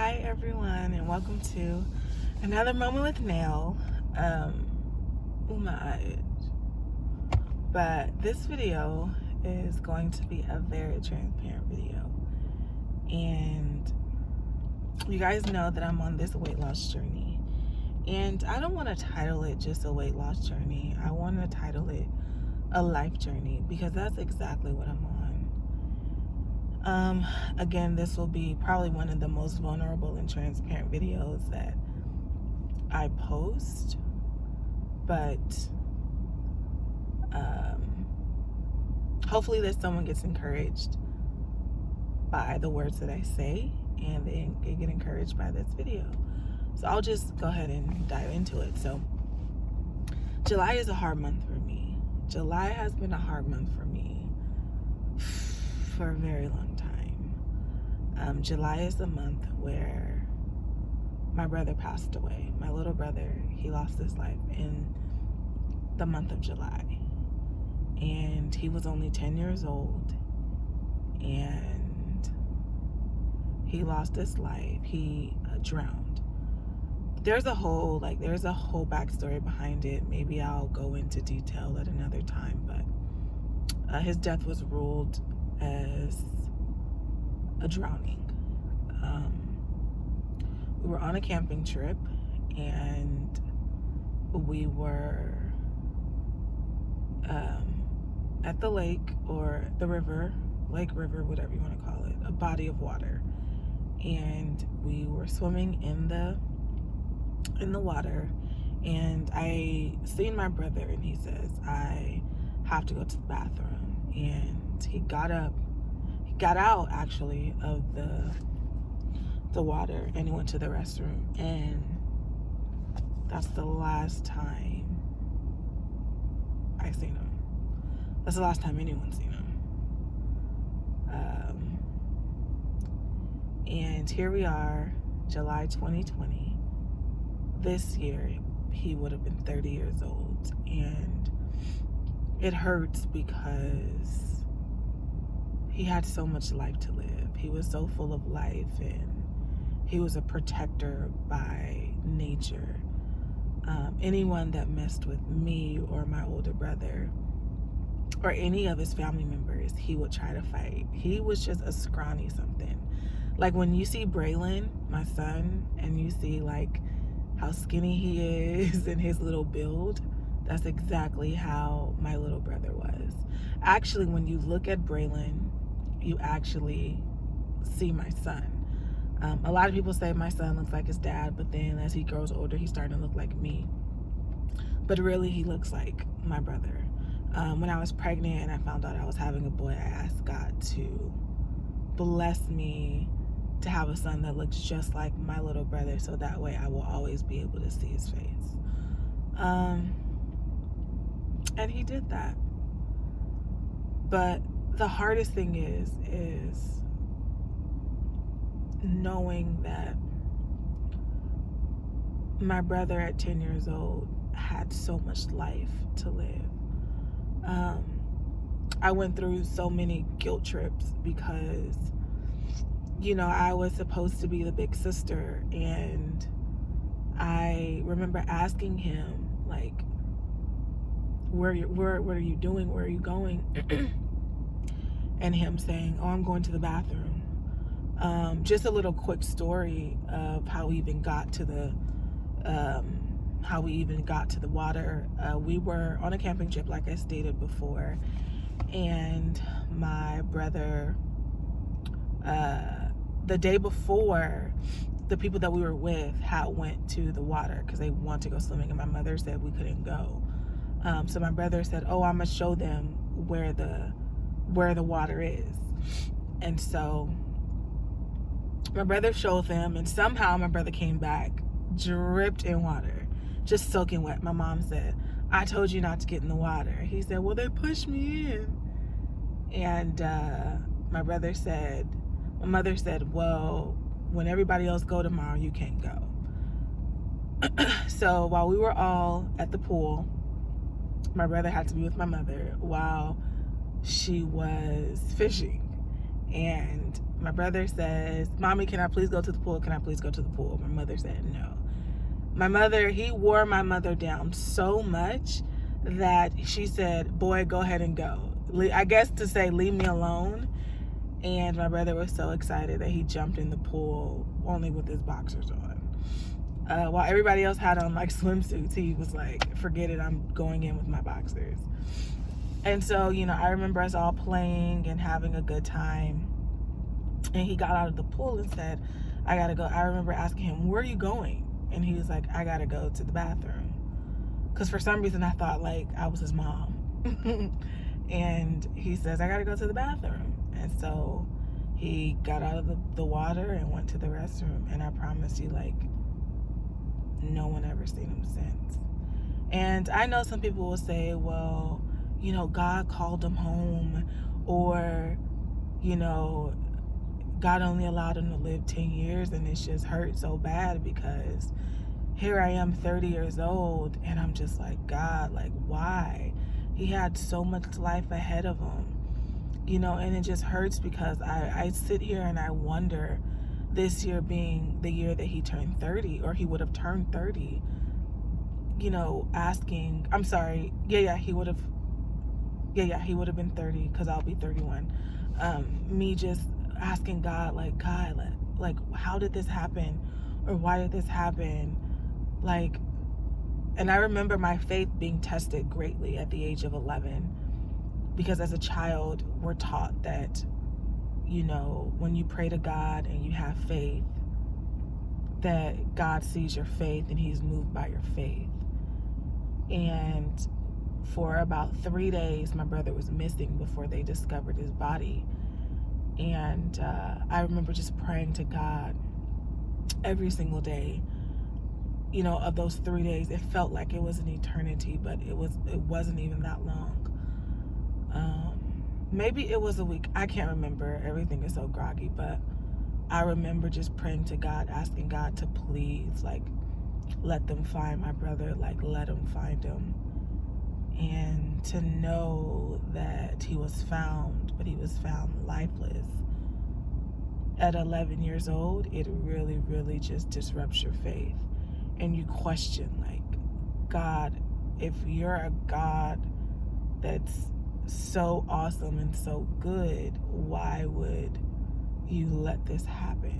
Hi everyone, and welcome to another moment with Nail. Oh my. But this video is going to be a very transparent video. And you guys know that I'm on this weight loss journey. And I don't want to title it just a weight loss journey. I want to title it a life journey because that's exactly what I'm on. Again, this will be probably one of the most vulnerable and transparent videos that I post, but hopefully that someone gets encouraged by the words that I say and they get encouraged by this video. So I'll just go ahead and dive into it. So July is a hard month for me. July has been a hard month for me for a very long time. July is the month where my brother passed away. My little brother, he lost his life in the month of July. And he was only 10 years old. And he lost his life. He drowned. There's a whole backstory behind it. Maybe I'll go into detail at another time, but his death was ruled as a drowning. We were on a camping trip and we were at the lake or the river, river, whatever you want to call it, a body of water. And we were swimming in the water, and I seen my brother, and he says, I have to go to the bathroom. And he got out actually of the water, and he went to the restroom. And that's the last time I seen him. That's the last time anyone's seen him. And here we are, July 2020. This year, he would have been 30 years old. And it hurts because he had so much life to live. He was so full of life, and he was a protector by nature. Anyone that messed with me or my older brother or any of his family members, he would try to fight. He was just a scrawny something. Like when you see Braylon, my son, and you see like how skinny he is and his little build, that's exactly how my little brother was. Actually, when you look at Braylon, you actually see my son. A lot of people say my son looks like his dad, but then as he grows older, he's starting to look like me. But really, he looks like my brother. When I was pregnant and I found out I was having a boy, I asked God to bless me to have a son that looks just like my little brother, so that way I will always be able to see his face. And he did that. But the hardest thing is knowing that my brother at 10 years old had so much life to live. I went through so many guilt trips because, I was supposed to be the big sister, and I remember asking him, like, what are you doing? Where are you going? And him saying, oh, I'm going to the bathroom. Just a little quick story of how we even got to the water. We were on a camping trip, like I stated before, and my brother, the day before, the people that we were with went to the water because they wanted to go swimming, and my mother said we couldn't go. So my brother said, oh, I'm gonna show them where the water is. And so my brother showed them, and somehow my brother came back dripped in water, just soaking wet. My mom said, I told you not to get in the water. He said, well, they pushed me in. And my mother said, well, when everybody else go tomorrow, you can't go. So while we were all at the pool, my brother had to be with my mother while she was fishing. And My brother says, "Mommy, can I please go to the pool? Can I please go to the pool?" My mother said no. He wore my mother down so much that she said, "Boy, go ahead and go." I guess to say, leave me alone. And my brother was so excited that he jumped in the pool only with his boxers on. While everybody else had on like swimsuits, he was like, "Forget it, I'm going in with my boxers." And so, I remember us all playing and having a good time. And he got out of the pool and said, "I gotta go." I remember asking him, "Where are you going?" And he was like, "I gotta go to the bathroom." Because for some reason I thought like I was his mom. And he says, "I gotta go to the bathroom." And so he got out of the water and went to the restroom. And I promise you, like, no one ever seen him since. And I know some people will say, well, God called him home, or, God only allowed him to live 10 years, and it's just hurt so bad because here I am 30 years old, and I'm just like, God, like, why? He had so much life ahead of him, and it just hurts because I sit here and I wonder, this year being the year that he turned 30, or he would have turned 30, asking, I'm sorry, he would have been 30 because I'll be 31. Me just asking God, like, God, like, how did this happen? Or why did this happen? Like, and I remember my faith being tested greatly at the age of 11, because as a child, we're taught that, when you pray to God and you have faith, that God sees your faith and he's moved by your faith. And for about 3 days, my brother was missing before they discovered his body. And I remember just praying to God every single day, of those 3 days. It felt like it was an eternity, but it wasn't even that long. Maybe it was a week. I can't remember. Everything is so groggy, but I remember just praying to God, asking God to please, like, let them find my brother, like, let them find him. And to know that he was found, but he was found lifeless. At 11 years old, it really, really just disrupts your faith. And you question, like, God, if you're a God that's so awesome and so good, why would you let this happen?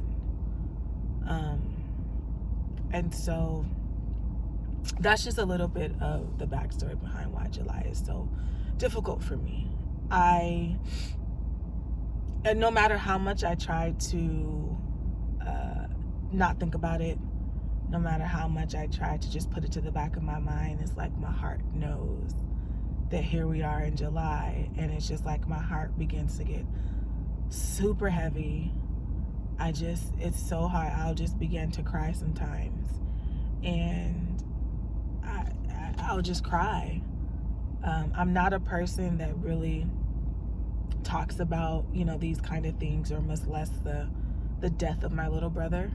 And so that's just a little bit of the backstory behind why July is so difficult for me. And no matter how much I try to not think about it, no matter how much I try to just put it to the back of my mind, it's like my heart knows that here we are in July, and it's just like my heart begins to get super heavy. It's so hard. I'll just begin to cry sometimes, and I'll just cry. I'm not a person that really talks about, these kind of things, or much less the death of my little brother,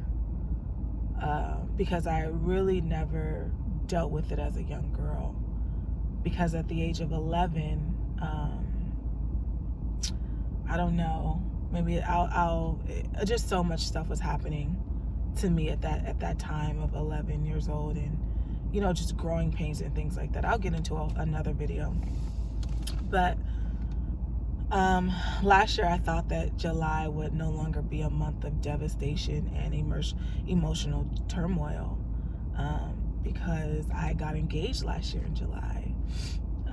because I really never dealt with it as a young girl. Because at the age of 11, I don't know, maybe just so much stuff was happening to me at that time of 11 years old, and just growing pains and things like that. I'll get into another video. But last year I thought that July would no longer be a month of devastation and emotional turmoil, because I got engaged last year in July,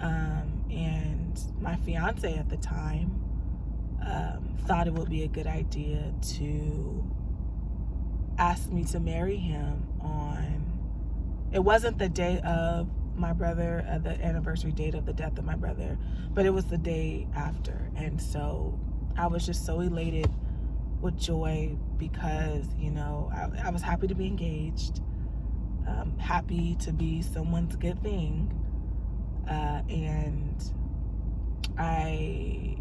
and my fiance at the time thought it would be a good idea to ask me to marry him it wasn't the day of my brother, the anniversary date of the death of my brother, but it was the day after. And so I was just so elated with joy because, I was happy to be engaged, happy to be someone's good thing. And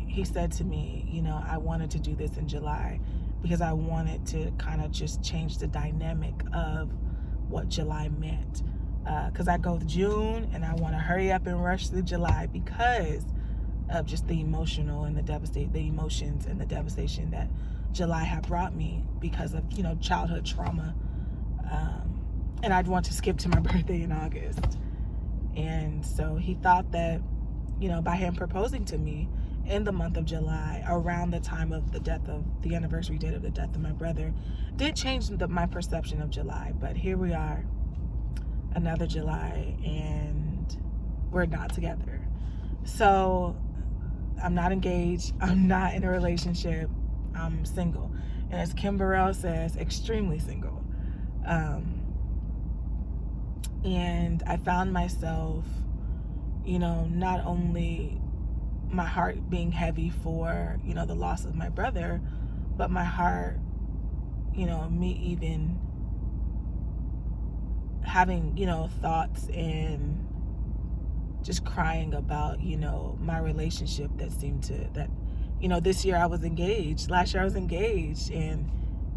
he said to me, I wanted to do this in July because I wanted to kind of just change the dynamic of what July meant. Because I go June and I want to hurry up and rush through July because of just the emotions and the devastation that July had brought me because of, childhood trauma. And I'd want to skip to my birthday in August. And so he thought that, by him proposing to me in the month of July, around the time of the anniversary date of the death of my brother, did change my perception of July. But here we are, another July, and we're not together. So I'm not engaged. I'm not in a relationship. I'm single. And as Kim Burrell says, extremely single. And I found myself, not only my heart being heavy for, the loss of my brother, but my heart, me even having, thoughts and just crying about, my relationship that this year I was engaged. Last year I was engaged, and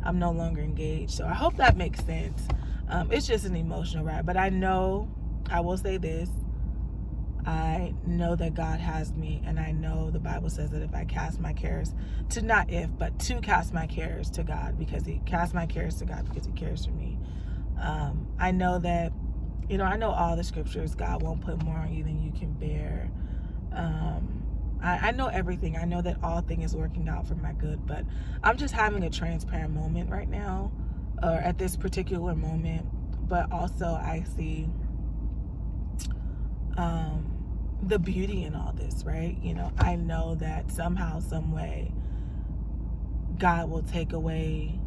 I'm no longer engaged. So I hope that makes sense. It's just an emotional ride. But I will say this. I know that God has me, and I know the Bible says that if I cast my cares to cast my cares to God, because He cares for me. I know that, I know all the scriptures. God won't put more on you than you can bear. I know everything. I know that all things is working out for my good, but I'm just having a transparent moment right now, or at this particular moment. But also I see the beauty in all this, right? I know that somehow, some way, God will take away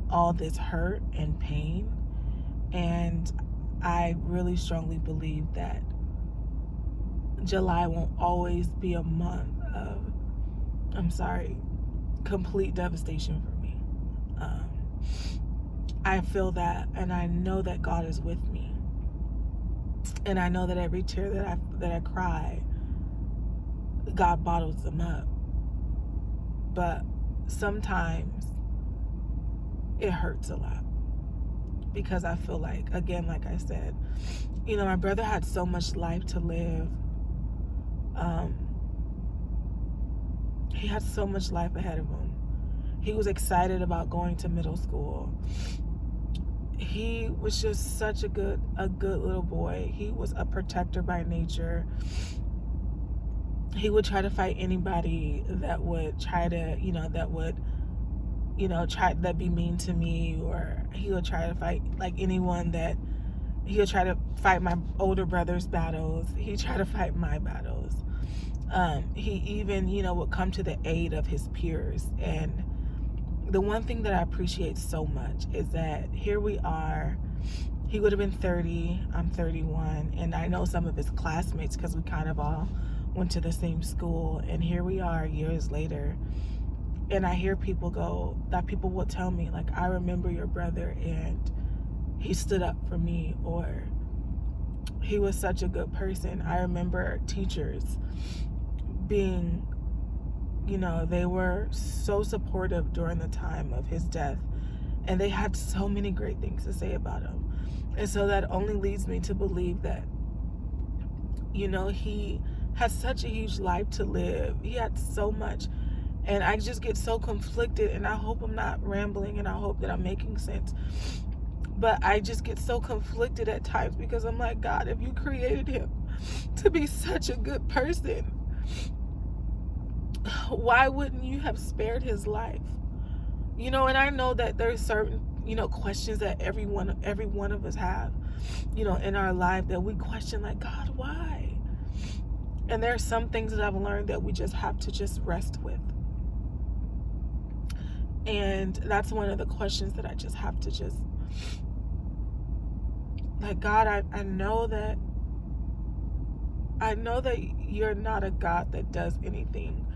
all this hurt and pain. And I really strongly believe that July won't always be a month of, complete devastation for me. I feel that, and I know that God is with me. And I know that every tear that I cry, God bottles them up. But sometimes it hurts a lot, because I feel like, again, like I said, my brother had so much life to live. He had so much life ahead of him. He was excited about going to middle school. He was just such a good little boy. He was a protector by nature. He would try to fight anybody that would try to, that be mean to me, or he would try to fight anyone that he would try to fight my older brother's battles. He tried to fight my battles. He even, would come to the aid of his peers. And the one thing that I appreciate so much is that here we are. He would have been 30. I'm 31. And I know some of his classmates, because we kind of all went to the same school. And here we are years later. And I hear people will tell me, I remember your brother, and he stood up for me, or he was such a good person. I remember teachers being, they were so supportive during the time of his death, and they had so many great things to say about him. And so that only leads me to believe that, he had such a huge life to live. He had so much. And I just get so conflicted, and I hope I'm not rambling, and I hope that I'm making sense. But I just get so conflicted at times, because I'm like, God, if you created him to be such a good person, why wouldn't you have spared his life? And I know that there's certain, questions that every one of us have, in our life, that we question, God, why? And there are some things that I've learned that we just have to just rest with. And that's one of the questions that I just have to just, God, I know that you're not a God that does anything.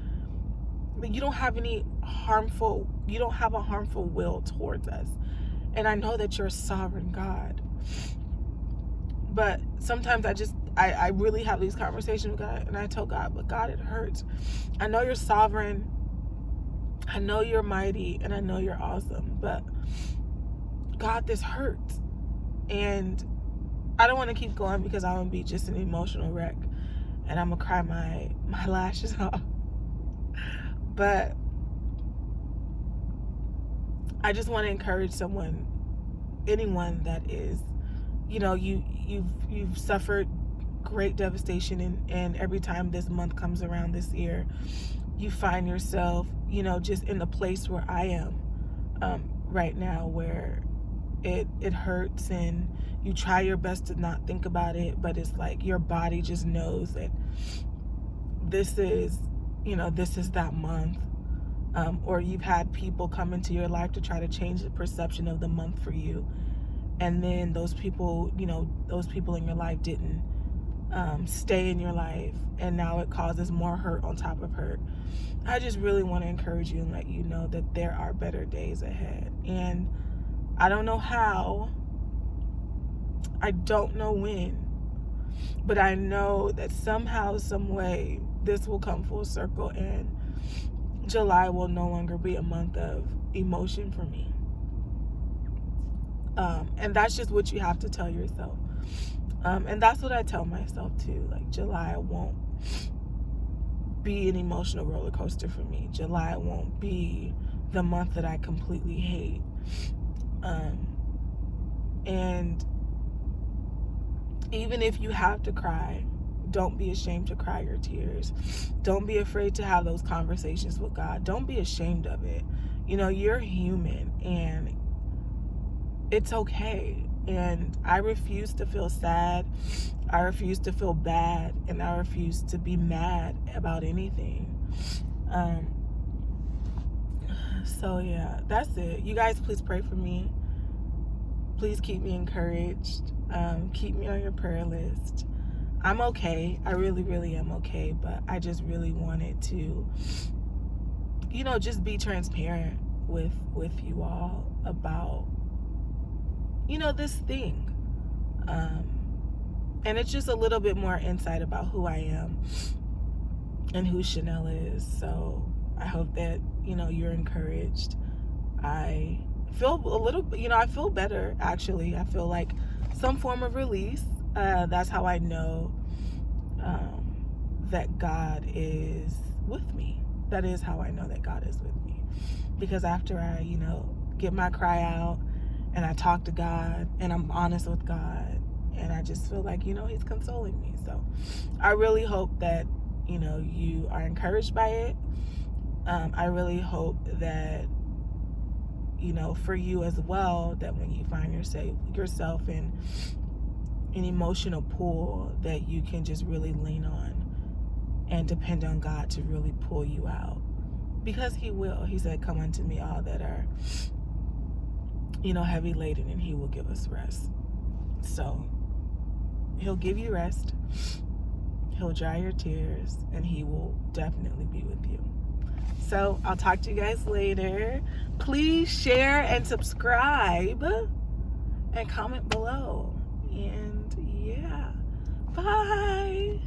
You don't have a harmful will towards us. And I know that you're a sovereign God. But sometimes I really have these conversations with God, and I tell God, but God, it hurts. I know you're sovereign. I know you're mighty, and I know you're awesome, but God, this hurts. And I don't want to keep going, because I'm going to be just an emotional wreck, and I'm going to cry my lashes off. But I just want to encourage anyone that is, you've suffered great devastation, and every time this month comes around this year, you find yourself, just in the place where I am right now, where it hurts, and you try your best to not think about it, but it's like your body just knows that this is that month. Or you've had people come into your life to try to change the perception of the month for you, and then those people in your life didn't stay in your life, and now it causes more hurt on top of hurt. I just really want to encourage you and let you know that there are better days ahead, and I don't know how, I don't know when, but I know that somehow, some way, this will come full circle, and July will no longer be a month of emotion for me. And that's just what you have to tell yourself. And that's what I tell myself too. Like, July won't be an emotional roller coaster for me. July won't be the month that I completely hate. And even if you have to cry, don't be ashamed to cry your tears. Don't be afraid to have those conversations with God. Don't be ashamed of it. You're human, and it's okay. And I refuse to feel sad. I refuse to feel bad, and I refuse to be mad about anything. So yeah, that's it. You guys, please pray for me. Please keep me encouraged. Keep me on your prayer list. I'm okay. I really, really am okay. But I just really wanted to, just be transparent with you all about, this thing. And it's just a little bit more insight about who I am and who Chanel is. So I hope that, you're encouraged. I feel a little, I feel better, actually. I feel like some form of release. That's how I know that God is with me. That is how I know that God is with me. Because after I, get my cry out, and I talk to God, and I'm honest with God, and I just feel like, He's consoling me. So I really hope that, you are encouraged by it. I really hope that, for you as well, that when you find yourself in an emotional pool, that you can just really lean on and depend on God to really pull you out, because He will. He said, come unto me all that are, heavy laden, and He will give us rest. So He'll give you rest, He'll dry your tears, and He will definitely be with you. So I'll talk to you guys later. Please share and subscribe and comment below. And yeah, bye.